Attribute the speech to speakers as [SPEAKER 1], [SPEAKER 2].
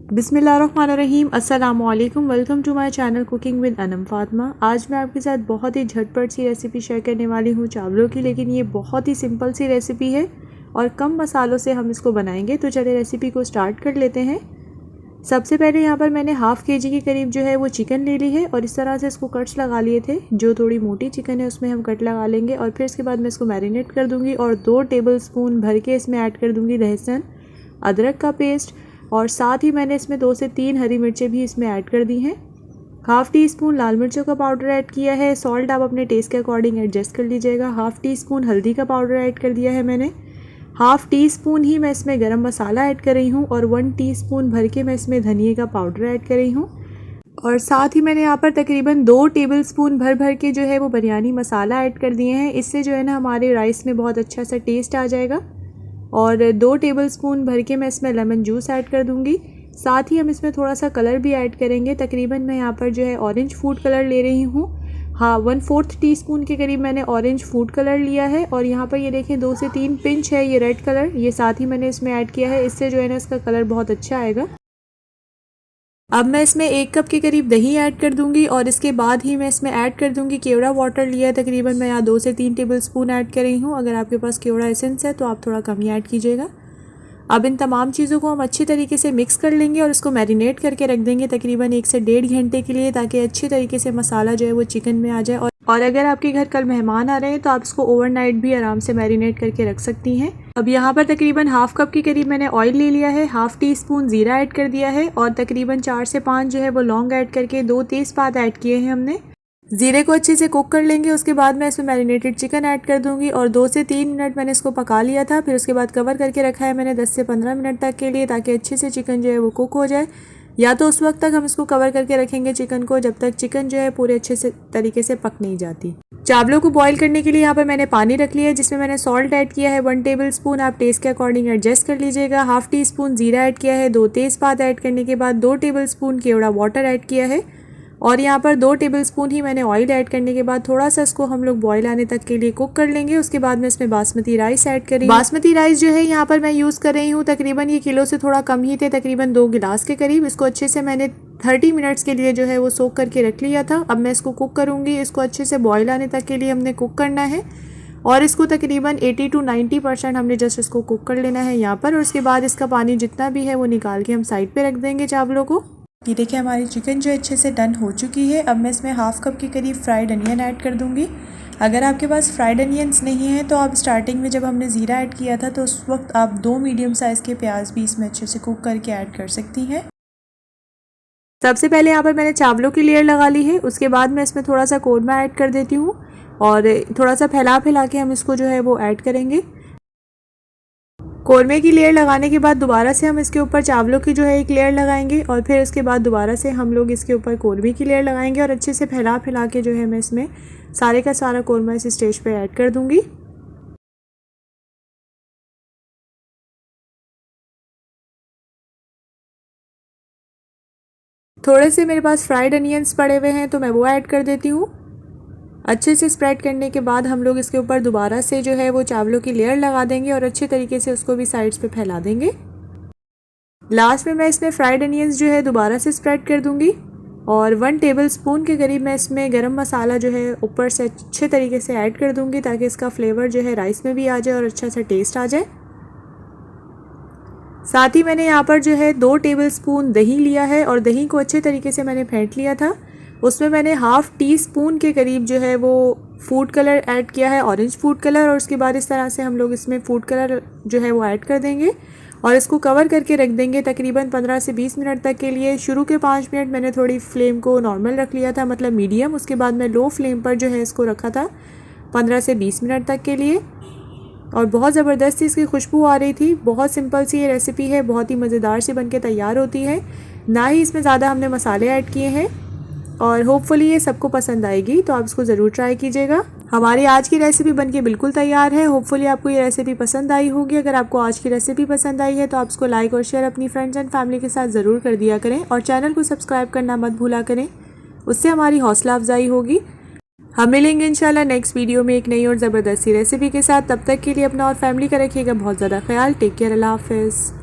[SPEAKER 1] बिस्मिल्लाहिर्रहमानिर्रहीम, अस्सलामुअलैकुम। Welcome to my channel cooking with Anam Fatima. आज मैं आपके साथ बहुत ही झटपट सी रेसिपी शेयर करने वाली हूँ चावलों की, लेकिन ये बहुत ही सिंपल सी रेसिपी है और कम मसालों से हम इसको बनाएंगे। तो चलिए रेसिपी को स्टार्ट कर लेते हैं। सबसे पहले यहाँ पर मैंने हाफ़ केजी के करीब जो है वो चिकन ले ली है और इस तरह से इसको कट्स लगा लिए थे। जो थोड़ी मोटी चिकन है उसमें हम कट लगा लेंगे और फिर इसके बाद मैं इसको मैरिनेट कर दूँगी और 2 टेबलस्पून भर के इसमें ऐड कर दूँगी लहसुन अदरक का पेस्ट और साथ ही मैंने इसमें 2 से 3 हरी मिर्चें भी इसमें ऐड कर दी हैं। हाफ़ टी स्पून लाल मिर्चों का पाउडर ऐड किया है। सॉल्ट आप अपने टेस्ट के अकॉर्डिंग एडजस्ट कर लीजिएगा। हाफ़ टी स्पून हल्दी का पाउडर ऐड कर दिया है मैंने। हाफ़ टी स्पून ही मैं इसमें गरम मसाला ऐड कर रही हूँ और 1 टीस्पून भर के मैं इसमें धनिए का पाउडर ऐड कर रही हूँ। और साथ ही मैंने यहाँ पर तकरीबन 2 टेबलस्पून भर के जो है वो बिरयानी मसाला ऐड कर दिए हैं। इससे जो है ना हमारे राइस में बहुत अच्छा सा टेस्ट आ जाएगा। और 2 टेबलस्पून भर के मैं इसमें लेमन जूस ऐड कर दूँगी। साथ ही हम इसमें थोड़ा सा कलर भी ऐड करेंगे। तकरीबन मैं यहाँ पर जो है ऑरेंज फूड कलर ले रही हूँ। हाँ, 1/4 टीस्पून के करीब मैंने ऑरेंज फूड कलर लिया है। और यहाँ पर ये देखें 2 से 3 पिंच है ये रेड कलर, ये साथ ही मैंने इसमें ऐड किया है। इससे जो है ना इसका कलर बहुत अच्छा आएगा। अब मैं इसमें 1 कप के करीब दही ऐड कर दूंगी और इसके बाद ही मैं इसमें ऐड कर दूंगी केवड़ा वाटर लिया है। तकरीबन मैं यहाँ 2 से 3 टेबलस्पून ऐड कर रही हूँ। अगर आपके पास केवड़ा एसेंस है तो आप थोड़ा कम ही ऐड कीजिएगा। अब इन तमाम चीज़ों को हम अच्छी तरीके से मिक्स कर लेंगे और इसको मैरिनेट करके रख देंगे तकरीबन 1 से 1.5 घंटे के लिए, ताकि अच्छी तरीके से मसाला जो है वो चिकन में आ जाए। और अगर आपके घर कल मेहमान आ रहे हैं तो आप इसको ओवरनाइट भी आराम से मैरिनेट करके रख सकती हैं। अब यहाँ पर तकरीबन हाफ़ कप के करीब मैंने ऑयल ले लिया है। हाफ़ टी स्पून ज़ीरा ऐड कर दिया है और तकरीबन 4 से 5 जो है वो लौंग ऐड करके 2 तेज़पात ऐड किए हैं हमने। ज़ीरे को अच्छे से कुक कर लेंगे। उसके बाद मैं इसमें मैरिनेटेड चिकन ऐड कर दूंगी और 2 से 3 मिनट मैंने इसको पका लिया था। फिर उसके बाद कवर करके रखा है मैंने 10 से 15 मिनट तक के लिए, ताकि अच्छे से चिकन जो है वो कुक हो जाए। या तो उस वक्त तक हम इसको कवर करके रखेंगे चिकन को जब तक चिकन जो है पूरे अच्छे से तरीके से पक नहीं जाती। चावलों को बॉईल करने के लिए यहाँ पर मैंने पानी रख लिया है, जिसमें मैंने सॉल्ट ऐड किया है 1 टेबलस्पून। आप टेस्ट के अकॉर्डिंग एडजस्ट कर लीजिएगा। हाफ़ टी स्पून ज़ीरा ऐड किया है। 2 तेज़पात ऐड करने के बाद 2 टेबलस्पून केवड़ा वाटर ऐड किया है और यहाँ पर 2 टेबलस्पून ही मैंने ऑयल ऐड करने के बाद थोड़ा सा इसको हम लोग बॉईल आने तक के लिए कुक कर लेंगे। उसके बाद मैं इसमें बासमती राइस ऐड करेंगे। बासमती राइस जो है यहाँ पर मैं यूज़ कर रही हूँ, तकरीबन ये किलो से थोड़ा कम ही थे, तकरीबन 2 गिलास के करीब। इसको अच्छे से मैंने 30 मिनट्स के लिए जो है वो सोक करके रख लिया था। अब मैं इसको कुक करूँगी। इसको अच्छे से बॉयल आने तक के लिए हमने कुक करना है और इसको तकरीबन 80 to 90% हमने जस्ट इसको कुक कर लेना है यहाँ पर। और उसके बाद इसका पानी जितना भी है वो निकाल के हम साइड पे रख देंगे चावलों को। ये देखिए हमारी चिकन जो अच्छे से डन हो चुकी है। अब मैं इसमें हाफ़ कप के करीब फ्राइड अनियन ऐड कर दूँगी। अगर आपके पास फ्राइड अनियंस नहीं है तो आप स्टार्टिंग में जब हमने ज़ीरा ऐड किया था तो उस वक्त आप 2 मीडियम साइज़ के प्याज भी इसमें अच्छे से कुक करके ऐड कर सकती हैं। सबसे पहले यहाँ पर मैंने चावलों की लेयर लगा ली है। उसके बाद मैं इसमें थोड़ा सा कोरमा ऐड कर देती हूँ और थोड़ा सा फैला के हम इसको जो है वो ऐड करेंगे। कोरमे की लेयर लगाने के बाद दोबारा से हम इसके ऊपर चावलों की जो है एक लेयर लगाएंगे और फिर उसके बाद दोबारा से हम लोग इसके ऊपर कोरमे की लेयर लगाएंगे और अच्छे से फैला के जो है मैं इसमें सारे का सारा कोरमा इस स्टेज पे ऐड कर दूंगी। थोड़े से मेरे पास फ्राइड अनियंस पड़े हुए हैं तो मैं वो ऐड कर देती हूँ। अच्छे से स्प्रेड करने के बाद हम लोग इसके ऊपर दोबारा से जो है वो चावलों की लेयर लगा देंगे और अच्छे तरीके से उसको भी साइड्स पे फैला देंगे। लास्ट में मैं इसमें फ्राइड अनियंस जो है दोबारा से स्प्रेड कर दूंगी और 1 टेबलस्पून के करीब मैं इसमें गरम मसाला जो है ऊपर से अच्छे तरीके से ऐड कर दूंगी, ताकि इसका फ्लेवर जो है राइस में भी आ जाए और अच्छा सा टेस्ट आ जाए। साथ ही मैंने यहाँ पर जो है 2 टेबलस्पून दही लिया है और दही को अच्छे तरीके से मैंने फेंट लिया था। उसमें मैंने हाफ़ टी स्पून के करीब जो है वो फूड कलर ऐड किया है, ऑरेंज फूड कलर। और उसके बाद इस तरह से हम लोग इसमें फूड कलर जो है वो ऐड कर देंगे और इसको कवर करके रख देंगे तकरीबन 15 से 20 मिनट तक के लिए। शुरू के 5 मिनट मैंने थोड़ी फ्लेम को नॉर्मल रख लिया था, मतलब मीडियम। उसके बाद मैं लो फ्लेम पर जो है इसको रखा था 15 से 20 मिनट तक के लिए और बहुत ज़बरदस्त इसकी खुशबू आ रही थी। बहुत सिंपल सी ये रेसिपी है, बहुत ही मज़ेदार सी बनके तैयार होती है। ना ही इसमें ज़्यादा हमने मसाले ऐड किए हैं और होपफुली ये सबको पसंद आएगी, तो आप इसको ज़रूर ट्राई कीजिएगा। हमारी आज की रेसिपी बनके बिल्कुल तैयार है। होपफुली आपको ये रेसिपी पसंद आई होगी। अगर आपको आज की रेसिपी पसंद आई है तो आप इसको लाइक और शेयर अपनी फ्रेंड्स एंड फैमिली के साथ ज़रूर कर दिया करें और चैनल को सब्सक्राइब करना मत भूला करें, उससे हमारी हौसला अफजाई होगी। हम मिलेंगे इंशाल्लाह नेक्स्ट वीडियो में एक नई और ज़बरदस्त सी रेसिपी के साथ। तब तक के लिए अपना और फैमिली का रखिएगा बहुत ज़्यादा ख्याल। टेक केयर, अल्लाह हाफ़िज़।